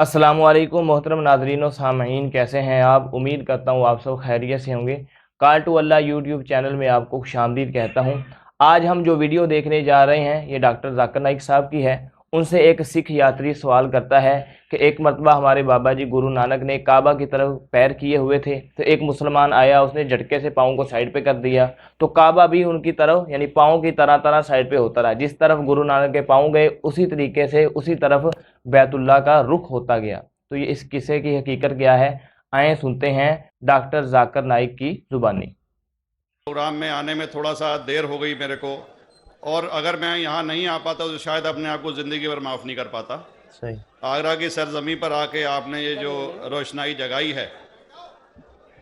अस्सलामु अलैकुम मोहतरम नाजरीन और सामईन, कैसे हैं आप। उम्मीद करता हूँ आप सब खैरियत से होंगे। Call to Allah YouTube channel में आपको खुशामदीद कहता हूँ। आज हम जो वीडियो देखने जा रहे हैं ये डॉक्टर जाकिर नाइक साहब की है। उनसे एक सिख यात्री सवाल करता है कि एक मरतबा हमारे बाबा जी गुरु नानक ने काबा की तरफ पैर किए हुए थे, तो एक मुसलमान आया, उसने झटके से पाँव को साइड पे कर दिया, तो काबा भी उनकी तरफ यानी पाँव की तरह तरह साइड पे होता रहा। जिस तरफ गुरु नानक के पाँव गए उसी तरीके से उसी तरफ बैतुल्लाह का रुख होता गया। तो ये इस किस्से की हकीकत क्या है, आए सुनते हैं डॉक्टर जाकिर नाइक की जुबानी। प्रोग्राम में आने में थोड़ा सा देर हो गई मेरे को, और अगर मैं यहाँ नहीं आ पाता तो शायद अपने आप को ज़िंदगी भर माफ़ नहीं कर पाता। सही। आगरा की सरजमी पर आके आपने ये जो रोशनाई जगाई है,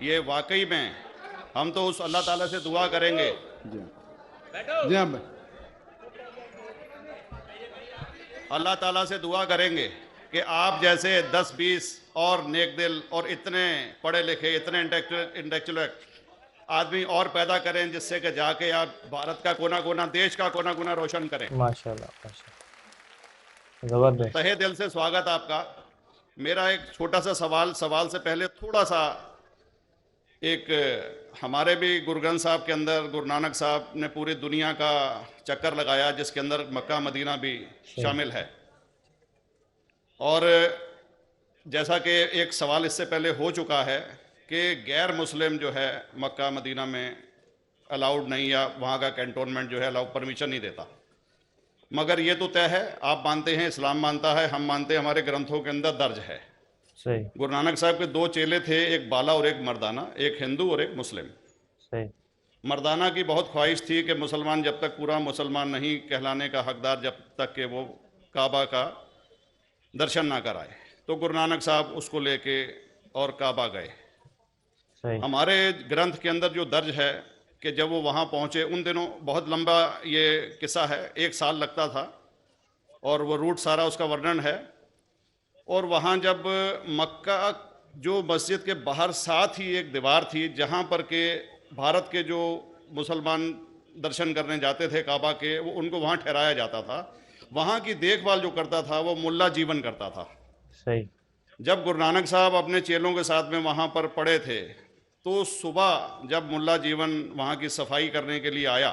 ये वाकई में हम तो उस अल्लाह ताला से दुआ करेंगे। जी हाँ। अल्लाह ताला से दुआ करेंगे कि आप जैसे 10-20 और नेक दिल और इतने पढ़े लिखे, इतने इंटेलेक्चुअल आदमी और पैदा करें, जिससे कि जाके आप भारत का कोना कोना, देश का कोना कोना रोशन करें। माशाल्लाह माशाल्लाह, जबरदस्त। तहे दिल से स्वागत आपका। मेरा एक छोटा सा सवाल से पहले थोड़ा सा एक, हमारे भी गुरु ग्रंथ साहब के अंदर गुरु नानक साहब ने पूरी दुनिया का चक्कर लगाया, जिसके अंदर मक्का मदीना भी शामिल है। और जैसा कि एक सवाल इससे पहले हो चुका है कि गैर मुस्लिम जो है मक्का मदीना में अलाउड नहीं, या वहाँ का कैंटोनमेंट जो है अलाउ परमिशन नहीं देता। मगर ये तो तय है, आप मानते हैं, इस्लाम मानता है, हम मानते हैं, हमारे ग्रंथों के अंदर दर्ज है। सही। गुरु नानक साहब के 2 चेले थे, एक बाला और एक मर्दाना, एक हिंदू और एक मुस्लिम। सही। मर्दाना की बहुत ख्वाहिश थी कि मुसलमान जब तक पूरा मुसलमान नहीं कहलाने का हकदार, जब तक कि वो काबा का दर्शन ना कराए, तो गुरु नानक साहब उसको लेके और काबा गए। सही। हमारे ग्रंथ के अंदर जो दर्ज है कि जब वो वहाँ पहुँचे, उन दिनों बहुत लंबा ये किस्सा है, 1 साल लगता था, और वो रूट सारा उसका वर्णन है। और वहाँ जब मक्का, जो मस्जिद के बाहर साथ ही एक दीवार थी जहाँ पर के भारत के जो मुसलमान दर्शन करने जाते थे काबा के, वो उनको वहाँ ठहराया जाता था। वहाँ की देखभाल जो करता था वो मुल्ला जीवन करता था। सही। जब गुरु नानक साहब अपने चेलों के साथ में वहाँ पर पड़े थे, तो सुबह जब मुल्ला जीवन वहाँ की सफाई करने के लिए आया,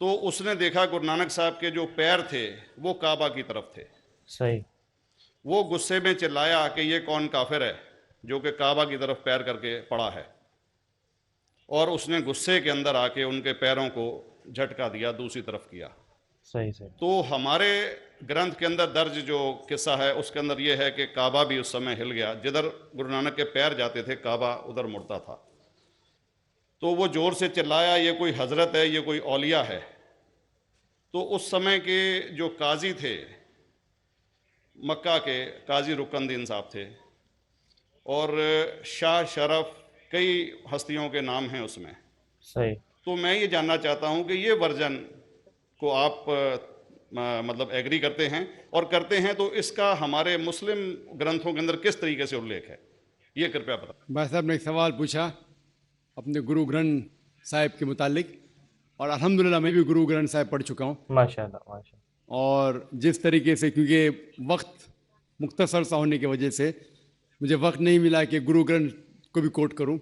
तो उसने देखा गुरु नानक साहब के जो पैर थे वो काबा की तरफ थे। सही। वो गुस्से में चिल्लाया कि ये कौन काफिर है जो कि काबा की तरफ पैर करके पड़ा है, और उसने गुस्से के अंदर आके उनके पैरों को झटका दिया, दूसरी तरफ किया। सही। सही। तो हमारे ग्रंथ के अंदर दर्ज जो किस्सा है उसके अंदर ये है कि काबा भी उस समय हिल गया, जिधर गुरु नानक के पैर जाते थे काबा उधर मुड़ता था। तो वो जोर से चिल्लाया, ये कोई हजरत है, ये कोई औलिया है। तो उस समय के जो काजी थे, मक्का के काजी रुकनदीन साहब थे, और शाह शरफ, कई हस्तियों के नाम हैं उसमें। सही। तो मैं ये जानना चाहता हूँ कि ये वर्जन को आप मतलब एग्री करते हैं, और करते हैं तो इसका हमारे मुस्लिम ग्रंथों के अंदर किस तरीके से उल्लेख है, ये कृपया बताएं। भाई साहब ने एक सवाल पूछा अपने गुरु ग्रंथ साहिब के मुतालिक, और अल्हम्दुलिल्लाह मैं भी गुरु ग्रंथ साहिब पढ़ चुका हूँ। माशाल्लाह माशाल्लाह। और जिस तरीके से, क्योंकि वक्त मुख्तसर सा होने की वजह से मुझे वक्त नहीं मिला कि गुरु ग्रंथ को भी कोट करूँ।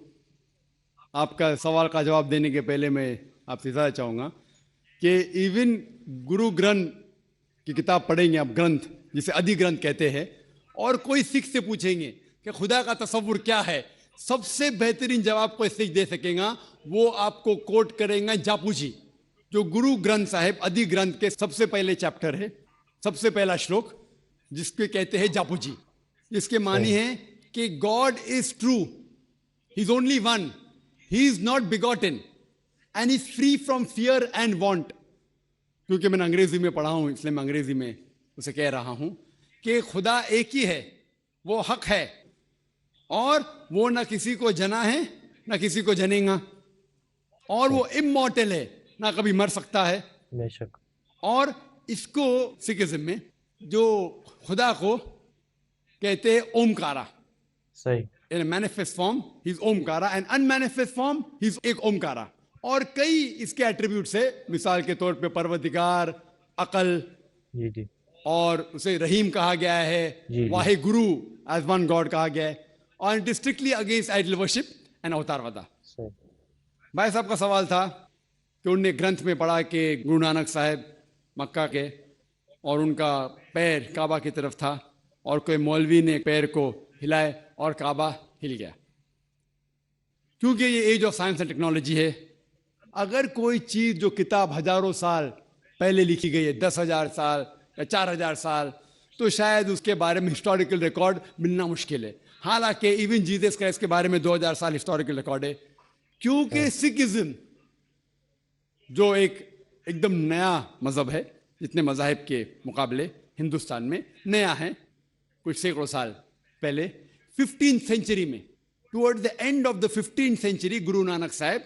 आपका सवाल का जवाब देने के पहले मैं आपसे ज़्यादा चाहूँगा कि इवन गुरु ग्रंथ की किताब पढ़ेंगे आप, ग्रंथ जिसे आदि ग्रंथ कहते हैं, और कोई सिख से पूछेंगे कि खुदा का तसव्वुर क्या है, सबसे बेहतरीन जवाब कोई सिख दे सकेगा वो आपको कोट करेंगे जापू जी, जो गुरु ग्रंथ साहिब आदि ग्रंथ के सबसे पहले चैप्टर है, सबसे पहला श्लोक, जिसके कहते हैं जापू जी, जिसके मानी है कि God is true, he is only one, he is not begotten and is free from fear and want. क्योंकि मैंने अंग्रेजी में पढ़ा हूं इसलिए मैं अंग्रेजी में उसे कह रहा हूं कि खुदा एक ही है, वो हक है, और वो ना किसी को जना है ना किसी को जनेगा, और वो इमॉर्टल है, ना कभी मर सकता है। बेशक। और इसको सिखिज्म में जो खुदा को कहते हैं ओमकारा, सही। in a manifest form he is Omkara, and unmanifest form he is एक ओमकारा। और कई इसके एट्रीब्यूट्स है, मिसाल के तौर पे परवरदिगार, अकल, जी जी। اور اسے رحیم کہا گیا ہے, جی. واحد گرو ایز ون گاڈ کہا گیا ہے, اور it is strictly against idol worship and اوتار ودا. بھائی صاحب کا سوال تھا کہ انہوں نے گرنتھ میں پڑھا کہ گرو نانک صاحب مکہ کے اور ان کا پیر کعبہ کی طرف تھا اور کوئی مولوی نے پیر کو ہلائے اور کعبہ ہل گیا. کیونکہ یہ age of science and technology ہے, اگر کوئی چیز جو کتاب ہزاروں سال پہلے لکھی گئی ہے, 10,000 سال یا 4,000 سال, تو شاید اس کے بارے میں ہسٹوریکل ریکارڈ ملنا مشکل ہے. حالانکہ ایون جیزس کرائسٹ کے بارے میں 2,000 سال ہسٹوریکل ریکارڈ ہے. کیونکہ سکھزم جو ایک دم نیا مذہب ہے, جتنے مذاہب کے مقابلے ہندوستان میں نیا ہے, کچھ سینکڑوں سال پہلے 15th سینچری میں, toward the end of the 15th century, Guru Nanak Sahib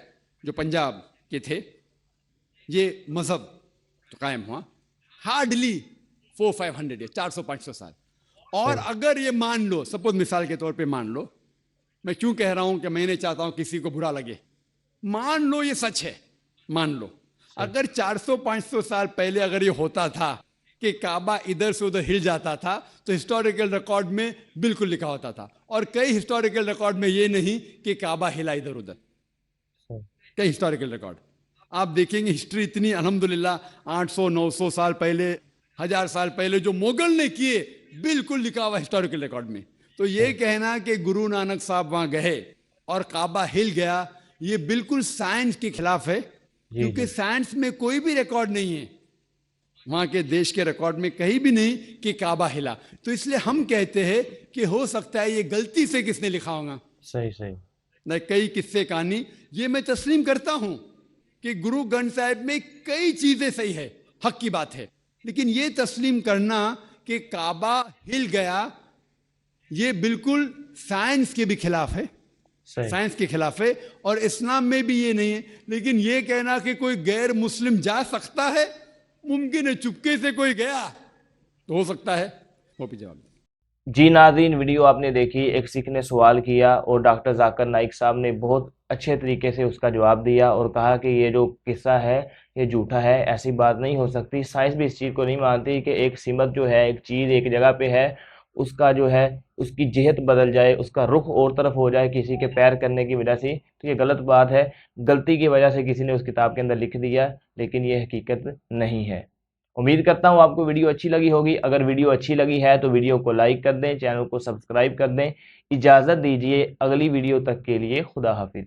جو پنجاب کے تھے, یہ مذہب تو قائم ہوا ہارڈلی 400-500 یا 400-500 سال. اور اگر یہ مان لو, سپوز مثال کے طور پہ مان لو, میں کیوں کہہ رہا ہوں کہ میں نہیں چاہتا ہوں کسی کو برا لگے, مان لو یہ سچ ہے, مان لو اگر 400-500 سال پہلے اگر یہ ہوتا تھا کہ کعبہ ادھر سے ادھر ہل جاتا تھا, تو ہسٹوریکل ریکارڈ میں بالکل لکھا ہوتا تھا. اور کئی ہسٹوریکل ریکارڈ میں یہ نہیں کہ کعبہ ہلا ادھر ادھر, کئی ہسٹوریکل ریکارڈ آپ دیکھیں گے. ہسٹری اتنی الحمدللہ 800-900 سال پہلے, 1000 سال پہلے جو مغل نے کیے, بالکل لکھا ہوا ہسٹوریکل ریکارڈ میں. تو یہ کہنا کہ گرو نانک صاحب وہاں گئے اور کعبہ ہل گیا, یہ بالکل سائنس کے خلاف ہے, کیونکہ سائنس میں کوئی بھی ریکارڈ نہیں ہے, وہاں کے دیش کے ریکارڈ میں کہیں بھی نہیں کہ کعبہ ہلا. تو اس لیے ہم کہتے ہیں کہ ہو سکتا ہے یہ غلطی سے کس نے لکھا ہوگا. صحیح. نہ کئی قصے کہانی, یہ میں تسلیم کرتا ہوں کہ گرو گرنتھ صاحب میں کئی چیزیں صحیح ہے, حق کی بات ہے, لیکن یہ تسلیم کرنا کہ کعبہ ہل گیا, یہ بالکل سائنس کے بھی خلاف ہے, سائنس کے خلاف ہے. اور اسلام میں بھی یہ نہیں ہے. لیکن یہ کہنا کہ کوئی غیر مسلم جا سکتا ہے, ممکن ہے چپکے سے کوئی گیا تو ہو سکتا ہے. وہ بھی جواب. جی ناظرین, ویڈیو آپ نے دیکھی, ایک سکھ نے سوال کیا اور ڈاکٹر ذاکر نائک صاحب نے بہت اچھے طریقے سے اس کا جواب دیا اور کہا کہ یہ جو قصہ ہے یہ جھوٹا ہے, ایسی بات نہیں ہو سکتی. سائنس بھی اس چیز کو نہیں مانتی کہ ایک سمت جو ہے, ایک چیز ایک جگہ پہ ہے, اس کا جو ہے اس کی جہت بدل جائے, اس کا رخ اور طرف ہو جائے کسی کے پیر کرنے کی وجہ سے, تو یہ غلط بات ہے. غلطی کی وجہ سے کسی نے اس کتاب کے اندر لکھ دیا, لیکن یہ حقیقت نہیں ہے. امید کرتا ہوں آپ کو ویڈیو اچھی لگی ہوگی. اگر ویڈیو اچھی لگی ہے تو ویڈیو کو لائک کر دیں, چینل کو سبسکرائب کر دیں. اجازت دیجیے اگلی ویڈیو تک کے لیے. خدا حافظ.